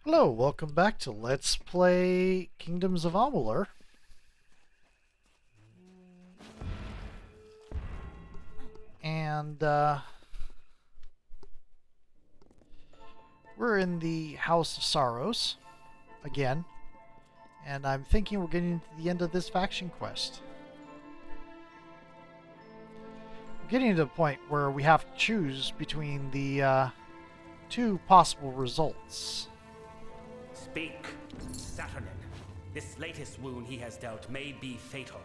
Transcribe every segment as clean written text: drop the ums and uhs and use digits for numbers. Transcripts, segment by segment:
Hello, welcome back to Let's Play Kingdoms of Amalur. And, we're in the House of Sorrows, again. And I'm thinking we're getting to the end of this faction quest. We're getting to the point where we have to choose between the, two possible results. Speak, Saturnin. This latest wound he has dealt may be fatal.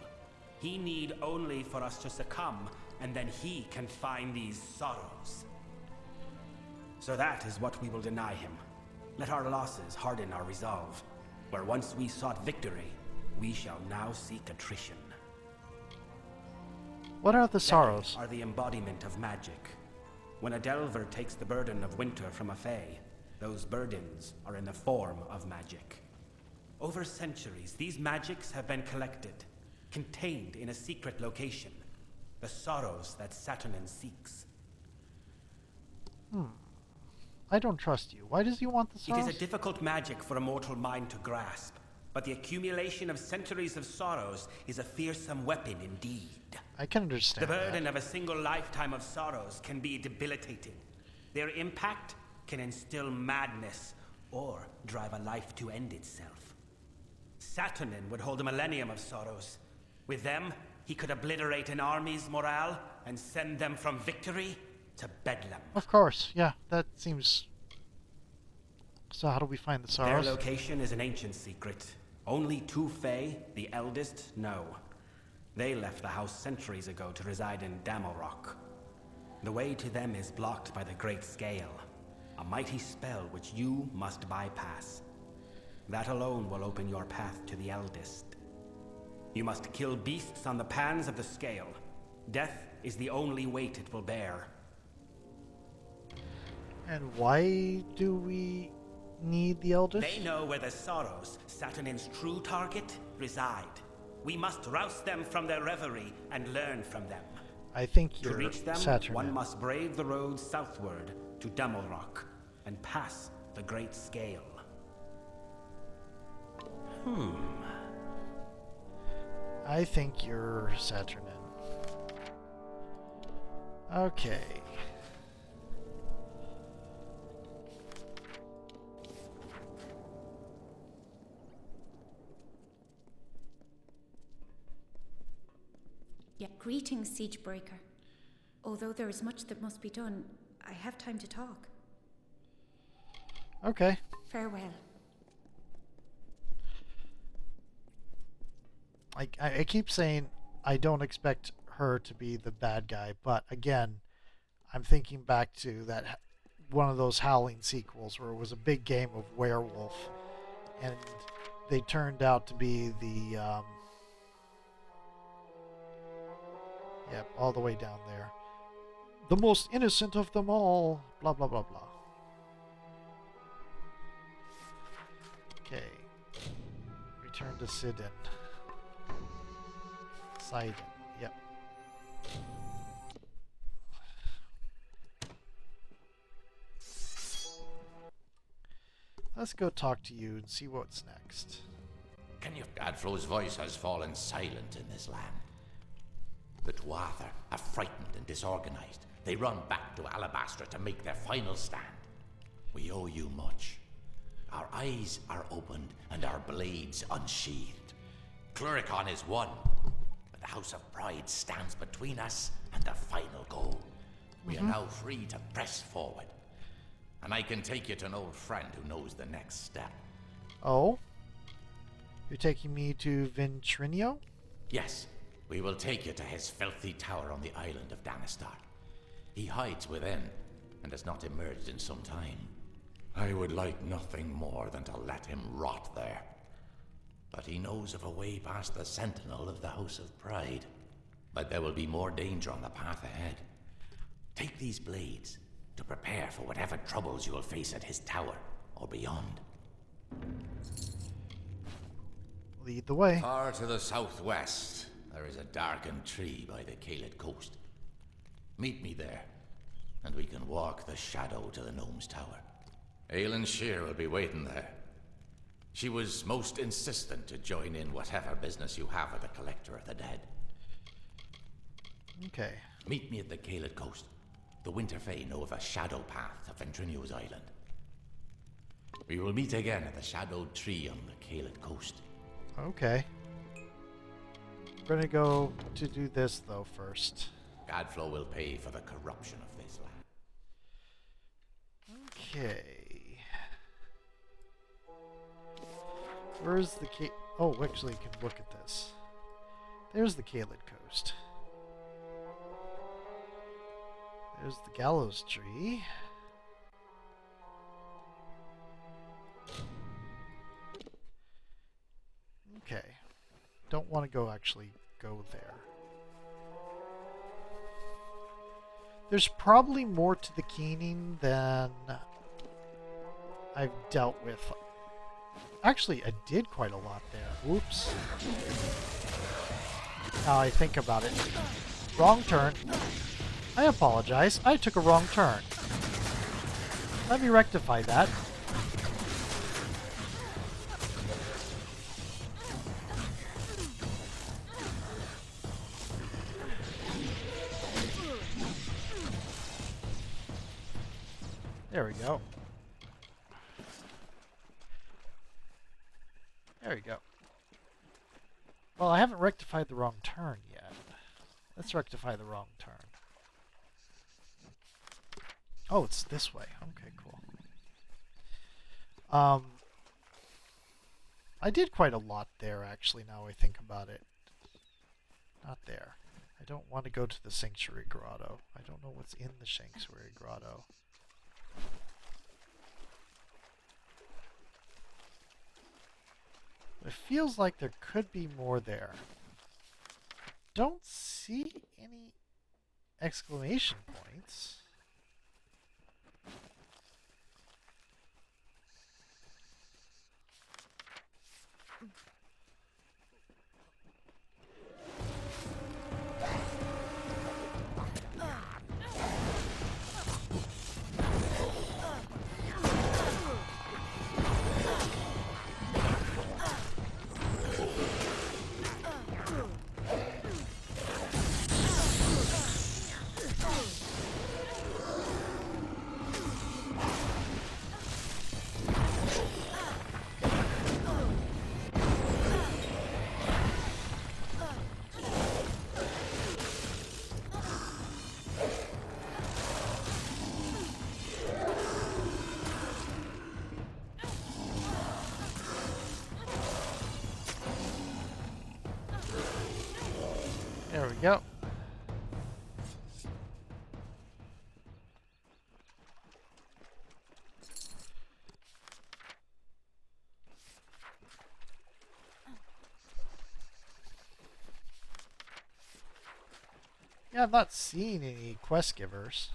He need only for us to succumb, and then he can find these sorrows. So that is what we will deny him. Let our losses harden our resolve. Where once we sought victory, we shall now seek attrition. What are the sorrows? They are the embodiment of magic. When a delver takes the burden of winter from a fae, those burdens are in the form of magic. Over centuries, these magics have been collected, contained in a secret location. The sorrows that Saturnin seeks. I don't trust you. Why does he want the sorrows? It is a difficult magic for a mortal mind to grasp, but the accumulation of centuries of sorrows is a fearsome weapon indeed. I can understand The burden that. of a single lifetime of sorrows can be debilitating. Their impact can instill madness or drive a life to end itself. Saturnin would hold a millennium of sorrows. With them, he could obliterate an army's morale and send them from victory to bedlam. Of course, yeah, that seems... So how do we find the Their sorrows? location is an ancient secret. Only two Fae, the eldest, know. They left the house centuries ago to reside in Amalur. The way to them is blocked by the Great Scale, a mighty spell which you must bypass. That alone will open your path to the eldest. You must kill beasts on the pans of the scale. Death is the only weight it will bear. And why do we need the eldest? They know where the sorrows, Saturnin's true target, reside. We must rouse them from their reverie and learn from them. I think To you're reach them, Saturn. one must brave the road southward to Amalur and pass the Great Scale. I think you're Saturnin. Okay. Yeah, greetings, Siegebreaker. Although there is much that must be done, I have time to talk. Okay. Farewell. I keep saying I don't expect her to be the bad guy, but again, I'm thinking back to that one of those Howling sequels where it was a big game of werewolf, and they turned out to be the yep, all the way down there. The most innocent of them all. Blah, blah, blah, blah. Okay. Return to Sidon. Sidon. Yep. Let's go talk to you and see what's next. Gadfro's voice has fallen silent in this land. The Tuatha are frightened and disorganized. They run back to Alabastra to make their final stand. We owe you much. Our eyes are opened and our blades unsheathed. Cluricon is won, but the House of Pride stands between us and the final goal. We are now free to press forward. And I can take you to an old friend who knows the next step. Oh? You're taking me to Ventrinio? Yes, we will take you to his filthy tower on the island of Danistar. He hides within, and has not emerged in some time. I would like nothing more than to let him rot there. But he knows of a way past the sentinel of the House of Pride. But there will be more danger on the path ahead. Take these blades to prepare for whatever troubles you will face at his tower or beyond. Lead the way. Far to the southwest, there is a darkened tree by the Kaled coast. Meet me there, and we can walk the shadow to the gnome's tower. Aelin Shear will be waiting there. She was most insistent to join in whatever business you have with the Collector of the Dead. Okay. Meet me at the Caelid Coast. The Winter Fae know of a shadow path to Ventrinius Island. We will meet again at the shadowed tree on the Caelid Coast. Okay. We're gonna go to do this though first. Gadflow will pay for the corruption of this land. Okay. Where's the Oh, actually, you can look at this. There's the Caelid Coast. There's the gallows tree. Okay. Don't want to go there. There's probably more to the keening than I've dealt with. Actually, I did quite a lot there. Whoops. Now I think about it. Wrong turn. I apologize. I took a wrong turn. Let me rectify that. There we go. There we go. Well, I haven't rectified the wrong turn yet. Let's rectify the wrong turn. Oh, it's this way. Okay, cool. I did quite a lot there, actually, now I think about it. Not there. I don't want to go to the Sanctuary Grotto. I don't know what's in the Sanctuary Grotto. It feels like there could be more there. Don't see any exclamation points. There we go. Yeah, I'm not seeing any quest givers.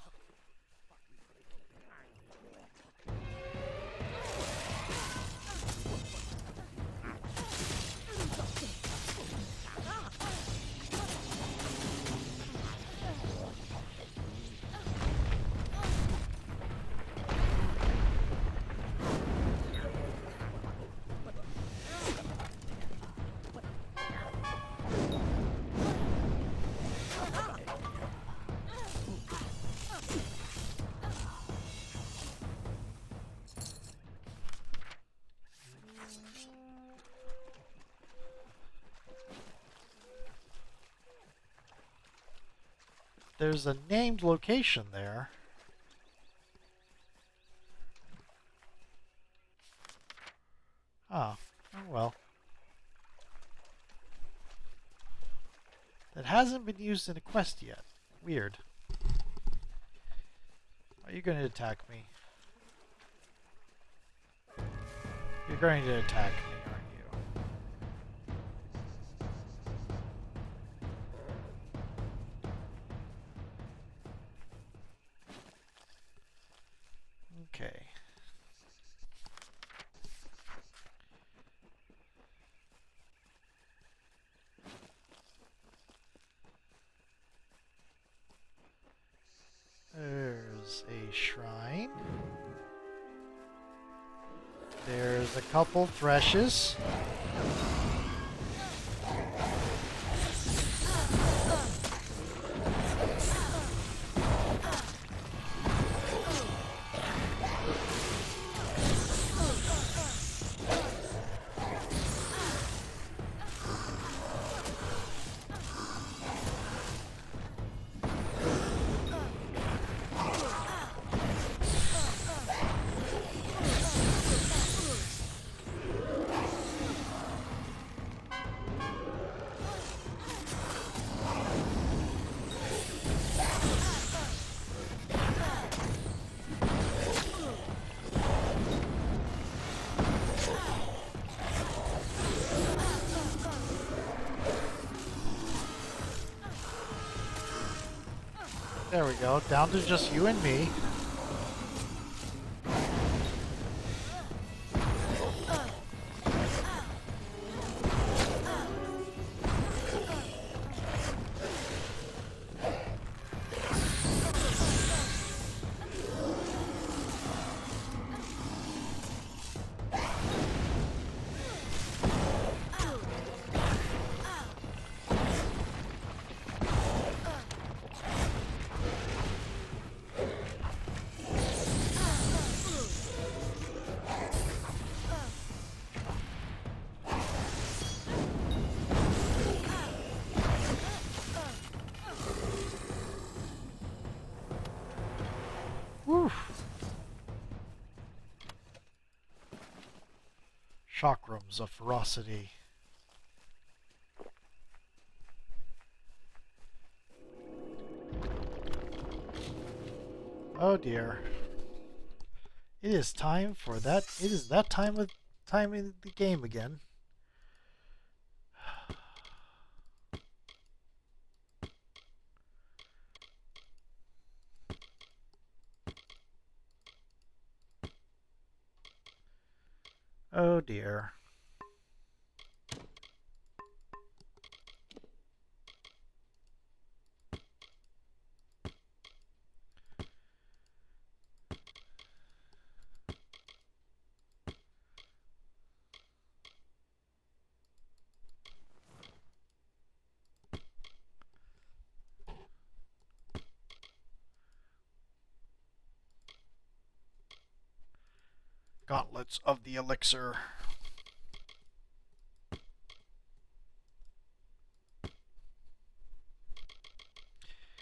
There's a named location there. Oh, oh well. That hasn't been used in a quest yet. Weird. Are you going to attack me? You're going to attack me, aren't you? Okay. There's a shrine. There's a couple threshes. There we go. Down to just you and me. Whew. Chakrams of ferocity. Oh dear. It is time for that. It is that time in the game again. Oh dear. Gauntlets of the Elixir.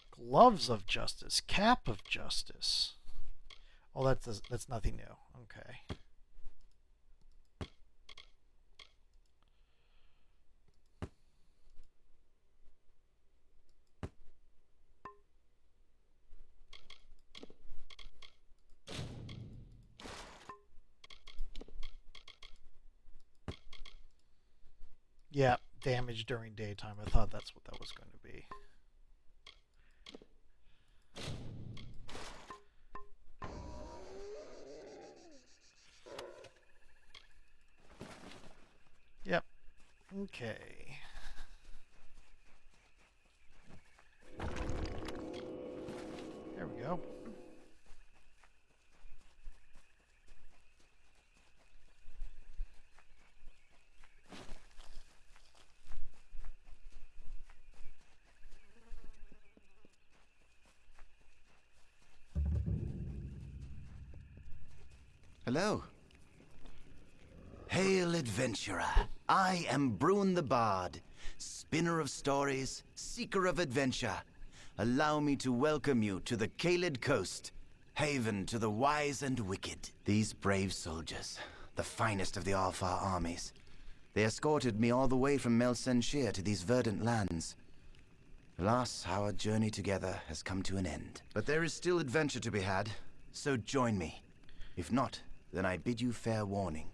Gloves of Justice. Cap of Justice. Oh, that's nothing new. Okay. Yeah, damage during daytime. I thought that's what that was going to be. Yep. Okay. There we go. Hello. Hail, adventurer. I am Bruin the Bard, spinner of stories, seeker of adventure. Allow me to welcome you to the Caelid Coast, haven to the wise and wicked. These brave soldiers, the finest of the Alfar armies. They escorted me all the way from Melsenshir to these verdant lands. Alas, our journey together has come to an end. But there is still adventure to be had, so join me. If not, then I bid you fair warning.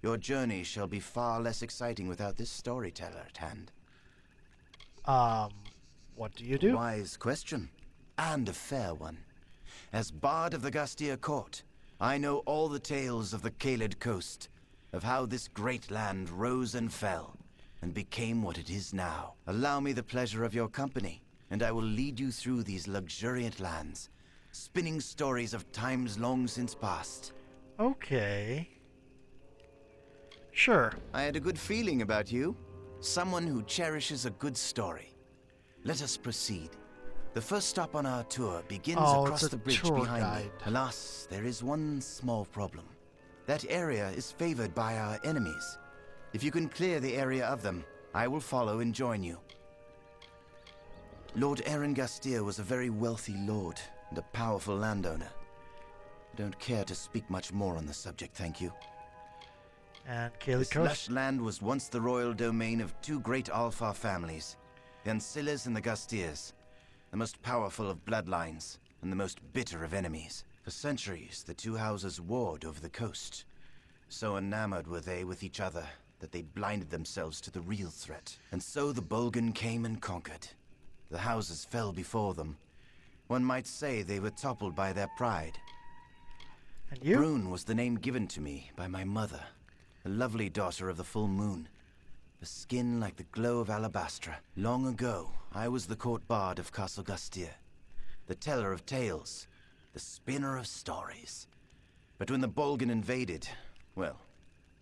Your journey shall be far less exciting without this storyteller at hand. What do you do? Wise question, and a fair one. As Bard of the Gastia Court, I know all the tales of the Caelid Coast, of how this great land rose and fell, and became what it is now. Allow me the pleasure of your company, and I will lead you through these luxuriant lands, spinning stories of times long since past. Okay. Sure. I had a good feeling about you. Someone who cherishes a good story. Let us proceed. The first stop on our tour begins across it's a the bridge tour behind guide. me. Alas, there is one small problem. That area is favored by our enemies. If you can clear the area of them, I will follow and join you. Lord Aaron-Gastier was a very wealthy lord and a powerful landowner. I don't care to speak much more on the subject, thank you. And Caelid This Coast. lush land was once the royal domain of two great Alpha families, the Ancillas and the Gastiers, the most powerful of bloodlines and the most bitter of enemies. For centuries, the two houses warred over the coast. So enamored were they with each other that they blinded themselves to the real threat. And so the Bolgan came and conquered. The houses fell before them. One might say they were toppled by their pride. And you? Brune was the name given to me by my mother, a lovely daughter of the full moon. A skin like the glow of alabastra. Long ago, I was the court bard of Castle Gastier, the teller of tales, the spinner of stories. But when the Bolgan invaded, well,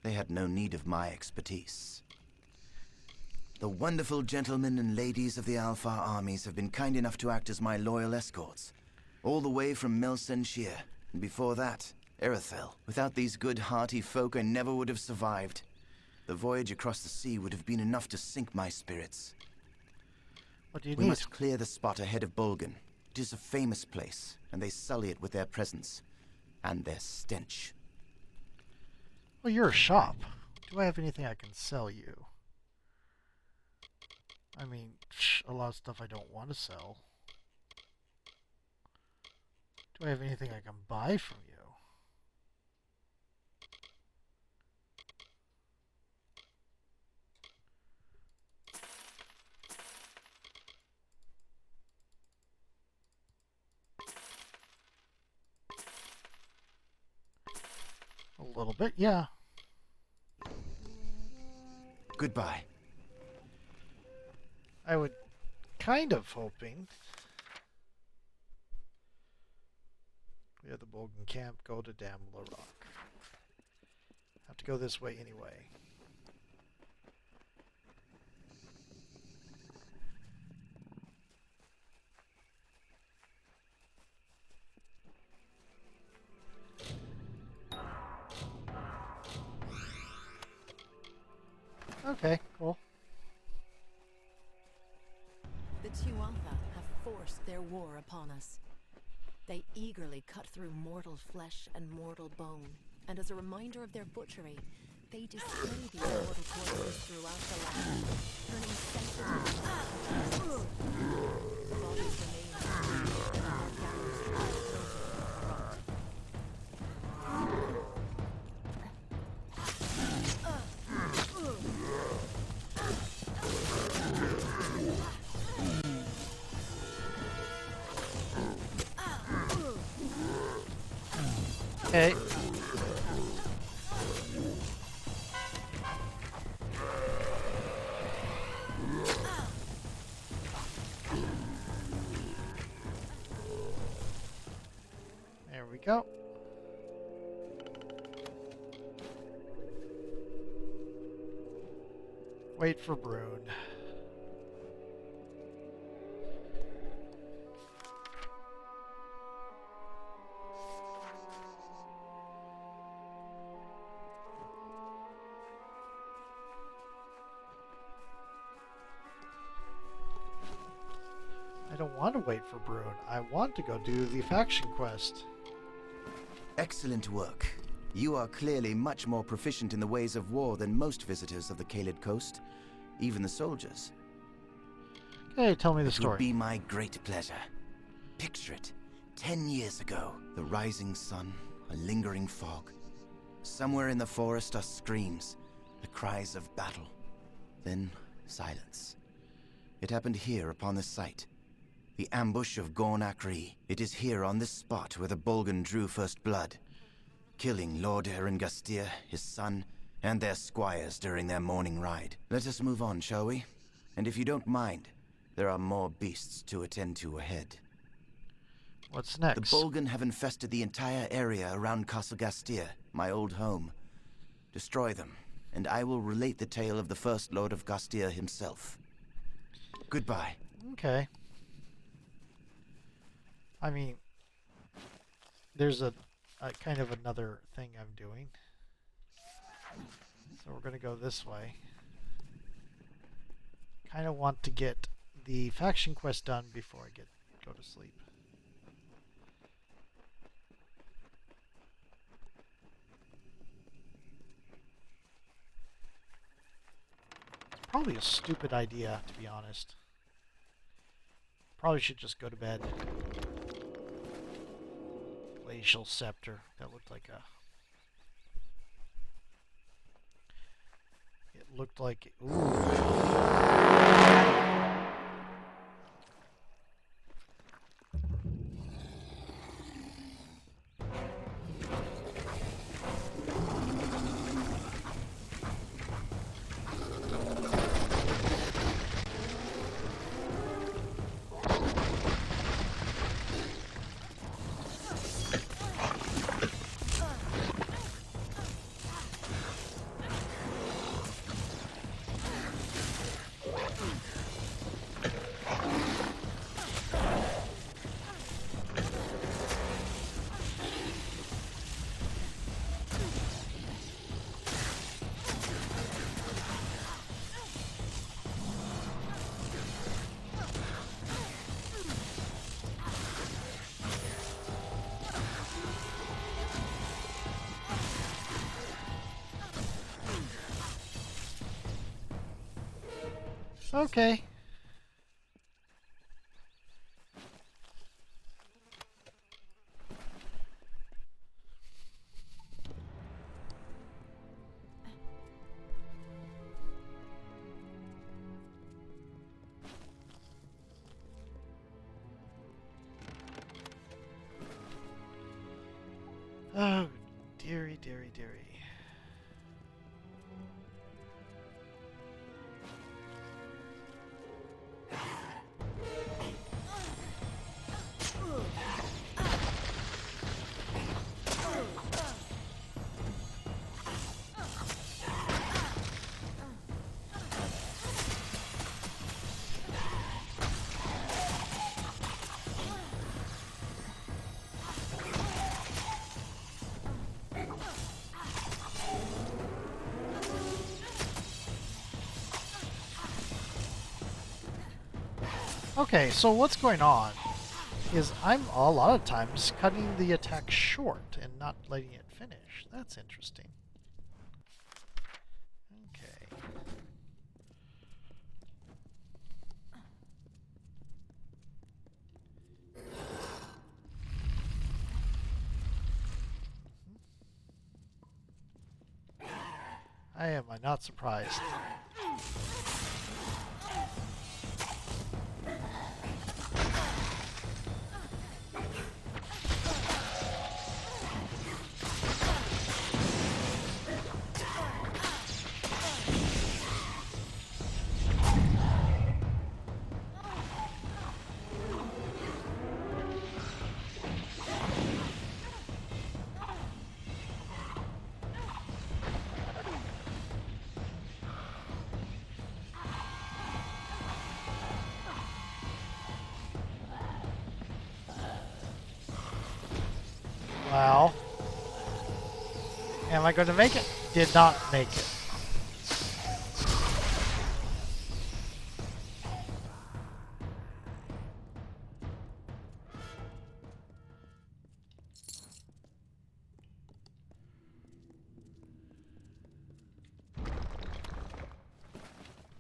they had no need of my expertise. The wonderful gentlemen and ladies of the Alpha armies have been kind enough to act as my loyal escorts, all the way from Melsenshire, and before that, Erethel. Without these good, hearty folk, I never would have survived. The voyage across the sea would have been enough to sink my spirits. What do you We need? must clear the spot ahead of Bolgan. It is a famous place, and they sully it with their presence and their stench. Well, you're a shop. Do I have anything I can sell you? I mean, a lot of stuff I don't want to sell. Do I have anything I can buy from you? A little bit, yeah. Goodbye. I would kind of hoping. We have the Bolgan camp, go to Amalur Rock. Have to go this way anyway. Okay, cool. The Tuatha have forced their war upon us. They eagerly cut through mortal flesh and mortal bone, and as a reminder of their butchery, they display these mortal corpses throughout the land, turning sensitive to the bodies remain and are gallows to corrupt. Okay. There we go. Wait for Brune. I don't want to wait for Brune. I want to go do the faction quest. Excellent work. You are clearly much more proficient in the ways of war than most visitors of the Caelid Coast, even the soldiers. Okay, tell me the It would story. be my great pleasure. Picture it. 10 years ago, the rising sun, a lingering fog. Somewhere in the forest are screams, the cries of battle. Then silence. It happened here upon this site. The ambush of Gorn-Akri. It is here on this spot where the Bolgan drew first blood, killing Lord Aaron-Gastier, his son, and their squires during their morning ride. Let us move on, shall we? And if you don't mind, there are more beasts to attend to ahead. What's next? The Bolgan have infested the entire area around Castle Gastier, my old home. Destroy them, and I will relate the tale of the First Lord of Gastia himself. Goodbye. Okay. I mean, there's a kind of another thing I'm doing. So we're going to go this way. Kind of want to get the faction quest done before I go to sleep. It's probably a stupid idea, to be honest. Probably should just go to bed. Glacial scepter. That looked like a... It looked like... Ooh. Okay. Oh, dearie, dearie, dearie. Okay, so what's going on is I'm a lot of times cutting the attack short and not letting it finish. That's interesting. Okay. Am I not surprised? Wow. Am I going to make it? Did not make it.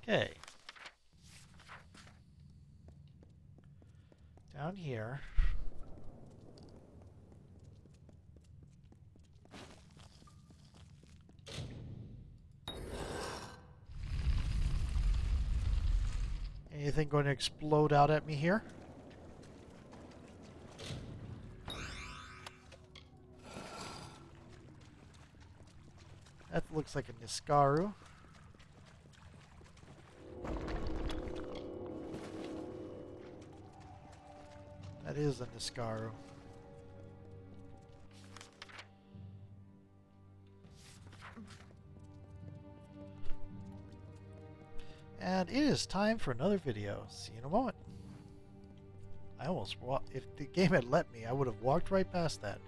Okay. Down here. Anything going to explode out at me here? That looks like a Niskaru. That is a Niskaru. And it is time for another video. See you in a moment. I almost if the game had let me, I would have walked right past that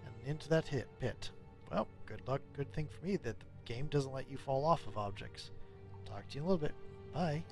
and into that pit. Well, good luck. Good thing for me that the game doesn't let you fall off of objects. Talk to you in a little bit. Bye.